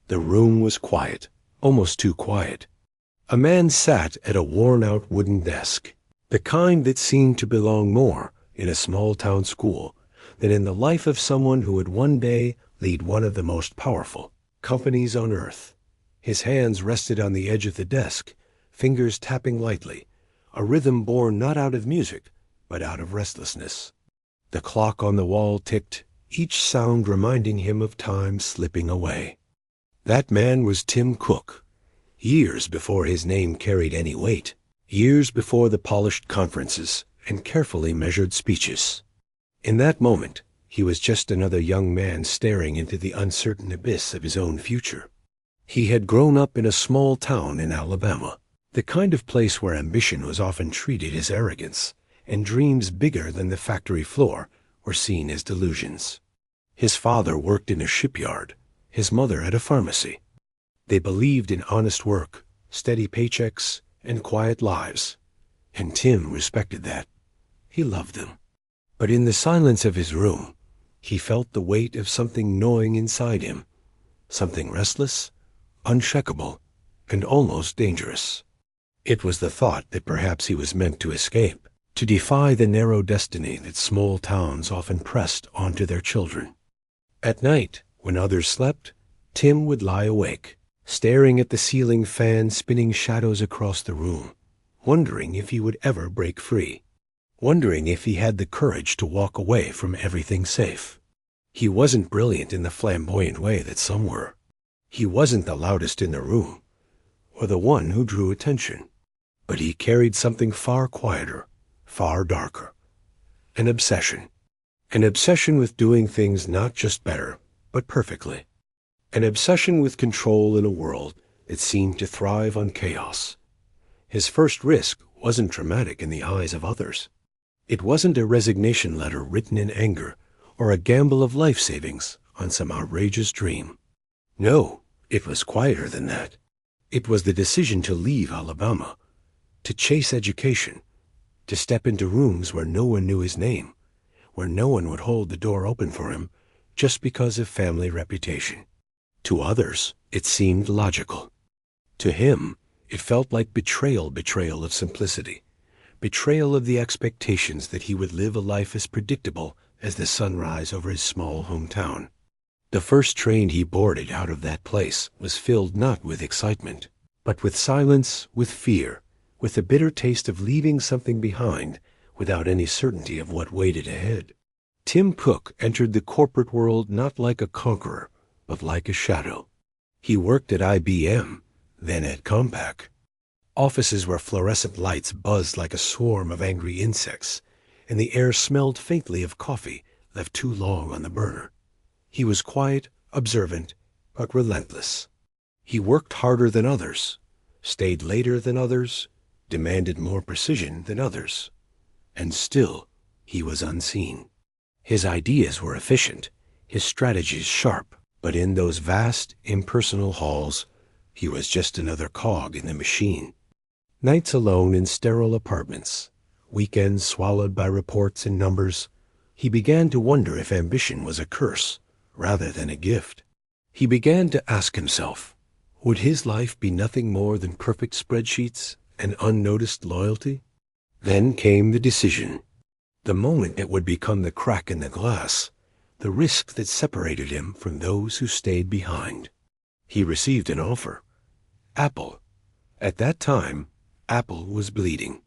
The room was quiet, almost too quiet. A man sat at a worn-out wooden desk, the kind that seemed to belong more in a small-town school than in the life of someone who would one day lead one of the most powerful companies on earth. His hands rested on the edge of the desk, fingers tapping lightly, a rhythm born not out of music, but out of restlessness. The clock on the wall ticked, each sound reminding him of time slipping away. That man was Tim Cook. Years before his name carried any weight, years before the polished conferences and carefully measured speeches. In that moment, he was just another young man staring into the uncertain abyss of his own future. He had grown up in a small town in Alabama, the kind of place where ambition was often treated as arrogance, and dreams bigger than the factory floor were seen as delusions. His father worked in a shipyard, his mother at a pharmacy. They believed in honest work, steady paychecks, and quiet lives, and Tim respected that. He loved them. But in the silence of his room, he felt the weight of something gnawing inside him, something restless, unshakable, and almost dangerous. It was the thought that perhaps he was meant to escape, to defy the narrow destiny that small towns often pressed onto their children. At night, when others slept, Tim would lie awake, staring at the ceiling fan spinning shadows across the room, wondering if he would ever break free, wondering if he had the courage to walk away from everything safe. He wasn't brilliant in the flamboyant way that some were. He wasn't the loudest in the room, or the one who drew attention. But he carried something far quieter, far darker. An obsession. An obsession with doing things not just better, but perfectly. An obsession with control in a world that seemed to thrive on chaos. His first risk wasn't dramatic in the eyes of others. It wasn't a resignation letter written in anger or a gamble of life savings on some outrageous dream. No, it was quieter than that. It was the decision to leave Alabama, to chase education, to step into rooms where no one knew his name, where no one would hold the door open for him just because of family reputation. To others, it seemed logical. To him, it felt like betrayal of simplicity, betrayal of the expectations that he would live a life as predictable as the sunrise over his small hometown. The first train he boarded out of that place was filled not with excitement, but with silence, with fear, with the bitter taste of leaving something behind without any certainty of what waited ahead. Tim Cook entered the corporate world not like a conqueror, but like a shadow. He worked at IBM, then at Compaq. Offices where fluorescent lights buzzed like a swarm of angry insects, and the air smelled faintly of coffee left too long on the burner. He was quiet, observant, but relentless. He worked harder than others, stayed later than others, demanded more precision than others. And still, he was unseen. His ideas were efficient, his strategies sharp, but in those vast, impersonal halls, he was just another cog in the machine. Nights alone in sterile apartments, weekends swallowed by reports and numbers, he began to wonder if ambition was a curse rather than a gift. He began to ask himself, would his life be nothing more than perfect spreadsheets and unnoticed loyalty? Then came the decision, the moment that would become the crack in the glass, the risk that separated him from those who stayed behind. He received an offer. Apple. At that time, Apple was bleeding.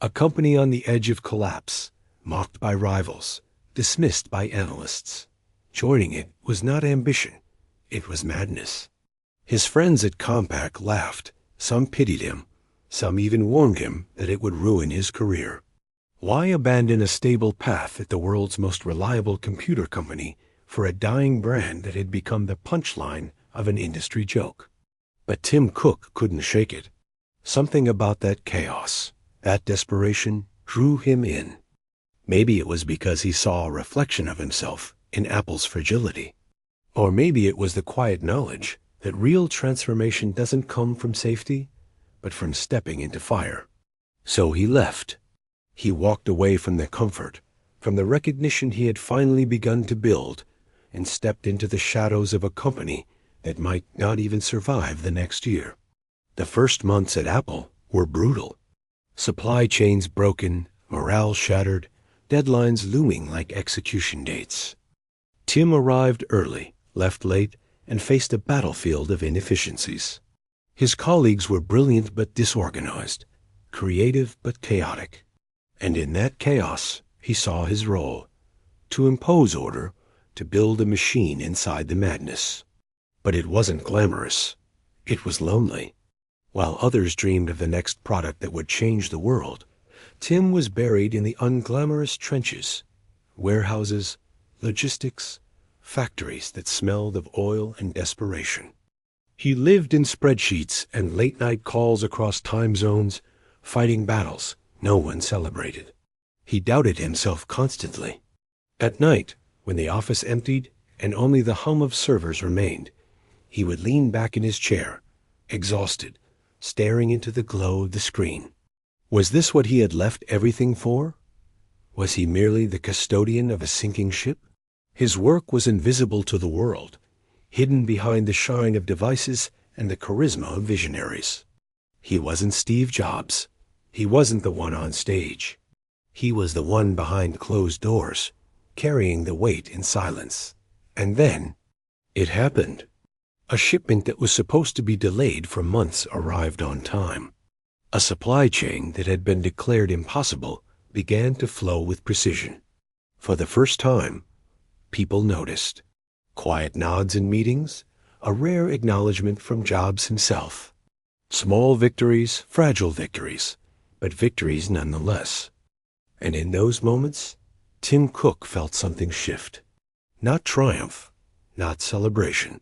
A company on the edge of collapse, mocked by rivals, dismissed by analysts. Joining it was not ambition, it was madness. His friends at Compaq laughed, some pitied him, some even warned him that it would ruin his career. Why abandon a stable path at the world's most reliable computer company for a dying brand that had become the punchline of an industry joke? But Tim Cook couldn't shake it. Something about that chaos, that desperation, drew him in. Maybe it was because he saw a reflection of himself in Apple's fragility. Or maybe it was the quiet knowledge that real transformation doesn't come from safety, but from stepping into fire. So he left. He walked away from the comfort, from the recognition he had finally begun to build, and stepped into the shadows of a company that might not even survive the next year. The first months at Apple were brutal. Supply chains broken, morale shattered, deadlines looming like execution dates. Tim arrived early, left late, and faced a battlefield of inefficiencies. His colleagues were brilliant but disorganized, creative but chaotic. And in that chaos, he saw his role: to impose order, to build a machine inside the madness. But it wasn't glamorous. It was lonely. While others dreamed of the next product that would change the world, Tim was buried in the unglamorous trenches: warehouses, logistics, factories that smelled of oil and desperation. He lived in spreadsheets and late-night calls across time zones, fighting battles no one celebrated. He doubted himself constantly. At night, when the office emptied and only the hum of servers remained, he would lean back in his chair, exhausted, staring into the glow of the screen. Was this what he had left everything for? Was he merely the custodian of a sinking ship? His work was invisible to the world, hidden behind the shine of devices and the charisma of visionaries. He wasn't Steve Jobs. He wasn't the one on stage. He was the one behind closed doors, carrying the weight in silence. And then, it happened. A shipment that was supposed to be delayed for months arrived on time. A supply chain that had been declared impossible began to flow with precision. For the first time, people noticed. Quiet nods in meetings, a rare acknowledgement from Jobs himself. Small victories, fragile victories, but victories nonetheless. And in those moments, Tim Cook felt something shift. Not triumph, not celebration.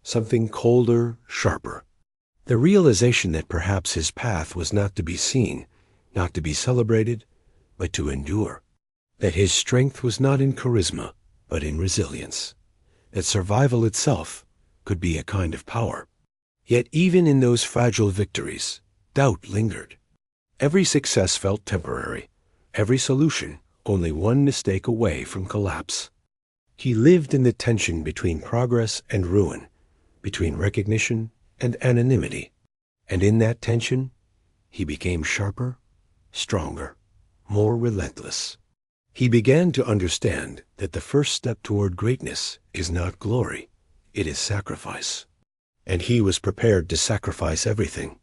Something colder, sharper. The realization that perhaps his path was not to be seen, not to be celebrated, but to endure. That his strength was not in charisma, but in resilience. That survival itself could be a kind of power. Yet even in those fragile victories, doubt lingered. Every success felt temporary, every solution only one mistake away from collapse. He lived in the tension between progress and ruin, between recognition and anonymity. And in that tension, he became sharper, stronger, more relentless. He began to understand that the first step toward greatness is not glory, it is sacrifice. And he was prepared to sacrifice everything.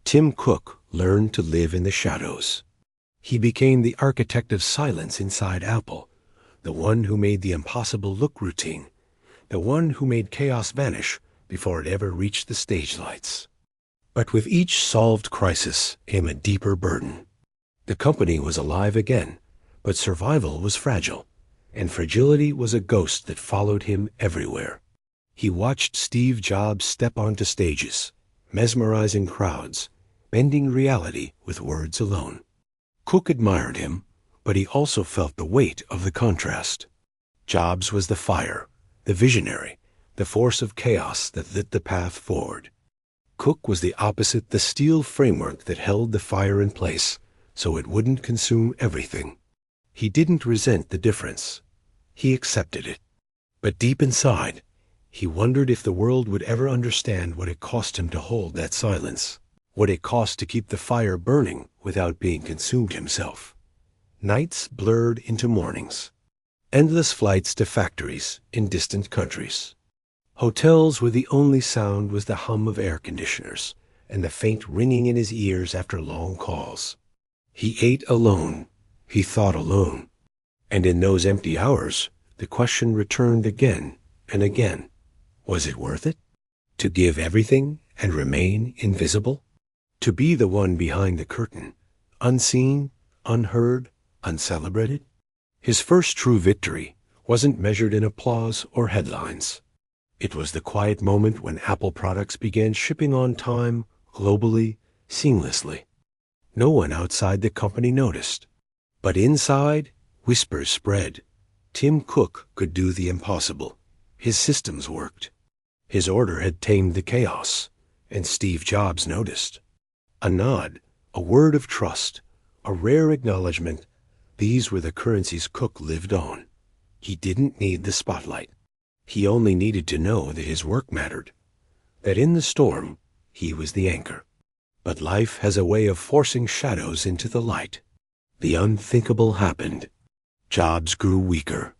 Tim Cook learned to live in the shadows. He became the architect of silence inside Apple, the one who made the impossible look routine, the one who made chaos vanish before it ever reached the stage lights. But with each solved crisis came a deeper burden. The company was alive again, but survival was fragile, and fragility was a ghost that followed him everywhere. He watched Steve Jobs step onto stages, mesmerizing crowds, bending reality with words alone. Cook admired him, but he also felt the weight of the contrast. Jobs was the fire, the visionary, the force of chaos that lit the path forward. Cook was the opposite, the steel framework that held the fire in place so it wouldn't consume everything. He didn't resent the difference. He accepted it. But deep inside, he wondered if the world would ever understand what it cost him to hold that silence, what it cost to keep the fire burning without being consumed himself. Nights blurred into mornings. Endless flights to factories in distant countries. Hotels where the only sound was the hum of air conditioners and the faint ringing in his ears after long calls. He ate alone. He thought alone. And in those empty hours, the question returned again and again. Was it worth it? To give everything and remain invisible? To be the one behind the curtain, unseen, unheard, uncelebrated? His first true victory wasn't measured in applause or headlines. It was the quiet moment when Apple products began shipping on time, globally, seamlessly. No one outside the company noticed. But inside, whispers spread. Tim Cook could do the impossible. His systems worked. His order had tamed the chaos, and Steve Jobs noticed. A nod, a word of trust, a rare acknowledgement, these were the currencies Cook lived on. He didn't need the spotlight. He only needed to know that his work mattered, that in the storm he was the anchor. But life has a way of forcing shadows into the light. The unthinkable happened. Jobs grew weaker.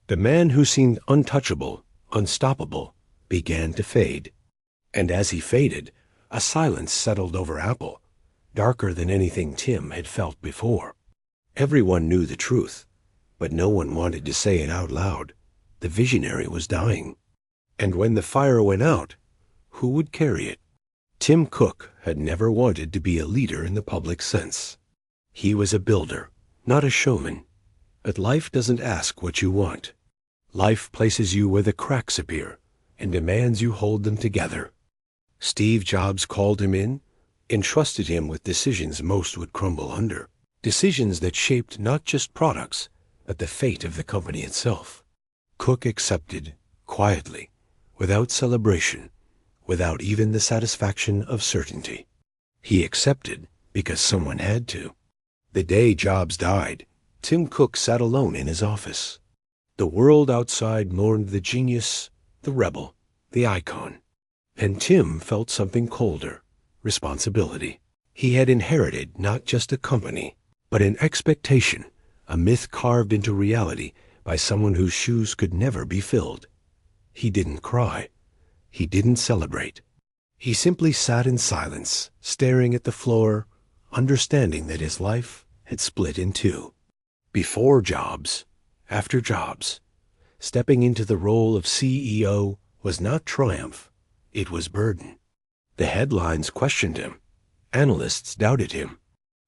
The man who seemed untouchable, unstoppable, began to fade. And as he faded, a silence settled over Apple, darker than anything Tim had felt before. Everyone knew the truth, but no one wanted to say it out loud. The visionary was dying. And when the fire went out, who would carry it? Tim Cook had never wanted to be a leader in the public sense. He was a builder, not a showman. But life doesn't ask what you want. Life places you where the cracks appear and demands you hold them together. Steve Jobs called him in, entrusted him with decisions most would crumble under, decisions that shaped not just products, but the fate of the company itself. Cook accepted, quietly, without celebration, without even the satisfaction of certainty. He accepted because someone had to. The day Jobs died, Tim Cook sat alone in his office. The world outside mourned the genius, the rebel, the icon. And Tim felt something colder, responsibility. He had inherited not just a company, but an expectation, a myth carved into reality by someone whose shoes could never be filled. He didn't cry. He didn't celebrate. He simply sat in silence, staring at the floor, understanding that his life had split in two. Before Jobs, after Jobs, stepping into the role of CEO was not triumph, it was burden. The headlines questioned him. Analysts doubted him.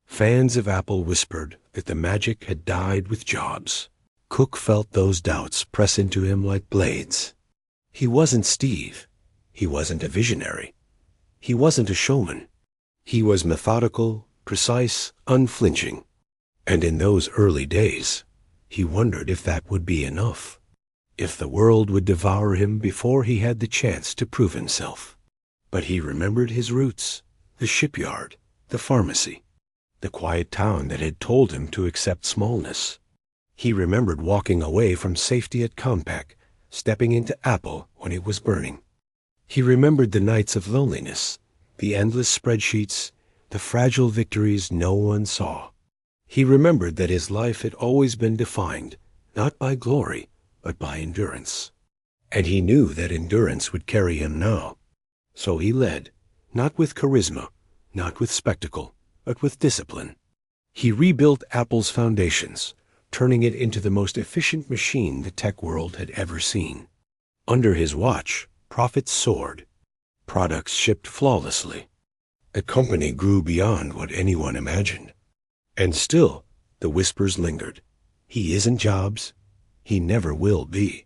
Fans of Apple whispered that the magic had died with Jobs. Cook felt those doubts press into him like blades. He wasn't Steve. He wasn't a visionary. He wasn't a showman. He was methodical, precise, unflinching. And in those early days, he wondered if that would be enough, if the world would devour him before he had the chance to prove himself. But he remembered his roots, the shipyard, the pharmacy, the quiet town that had told him to accept smallness. He remembered walking away from safety at Compaq, stepping into Apple when it was burning. He remembered the nights of loneliness, the endless spreadsheets, the fragile victories no one saw. He remembered that his life had always been defined, not by glory, but by endurance. And he knew that endurance would carry him now. So he led, not with charisma, not with spectacle, but with discipline. He rebuilt Apple's foundations, turning it into the most efficient machine the tech world had ever seen. Under his watch, profits soared. Products shipped flawlessly. The company grew beyond what anyone imagined. And still, the whispers lingered. He isn't Jobs. He never will be.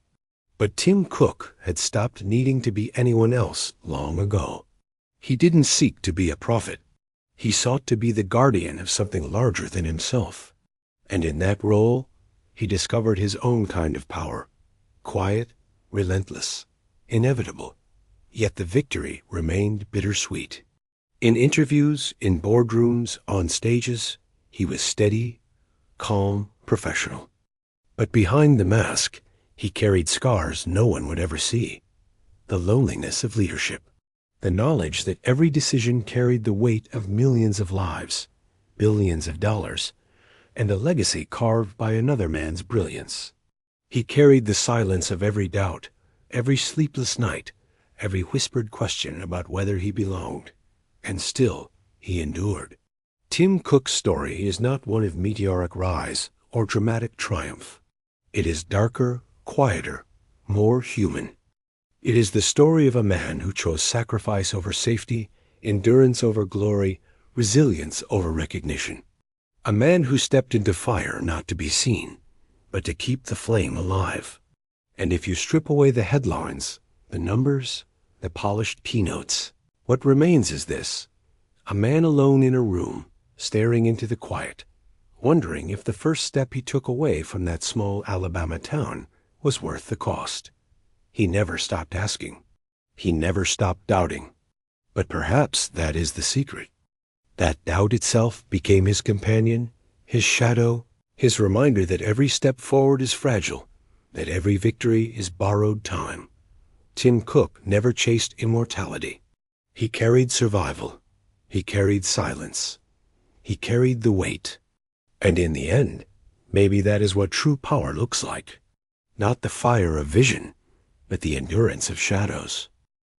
But Tim Cook had stopped needing to be anyone else long ago. He didn't seek to be a prophet. He sought to be the guardian of something larger than himself. And in that role, he discovered his own kind of power. Quiet, relentless, inevitable. Yet the victory remained bittersweet. In interviews, in boardrooms, on stages, he was steady, calm, professional. But behind the mask, he carried scars no one would ever see. The loneliness of leadership. The knowledge that every decision carried the weight of millions of lives, billions of dollars, and a legacy carved by another man's brilliance. He carried the silence of every doubt, every sleepless night, every whispered question about whether he belonged. And still, he endured. Tim Cook's story is not one of meteoric rise or dramatic triumph. It is darker, quieter, more human. It is the story of a man who chose sacrifice over safety, endurance over glory, resilience over recognition. A man who stepped into fire not to be seen, but to keep the flame alive. And if you strip away the headlines, the numbers, the polished keynotes, what remains is this: a man alone in a room, staring into the quiet, wondering if the first step he took away from that small Alabama town was worth the cost. He never stopped asking. He never stopped doubting. But perhaps that is the secret. That doubt itself became his companion, his shadow, his reminder that every step forward is fragile, that every victory is borrowed time. Tim Cook never chased immortality. He carried survival. He carried silence. He carried the weight. And in the end, maybe that is what true power looks like. Not the fire of vision, but the endurance of shadows.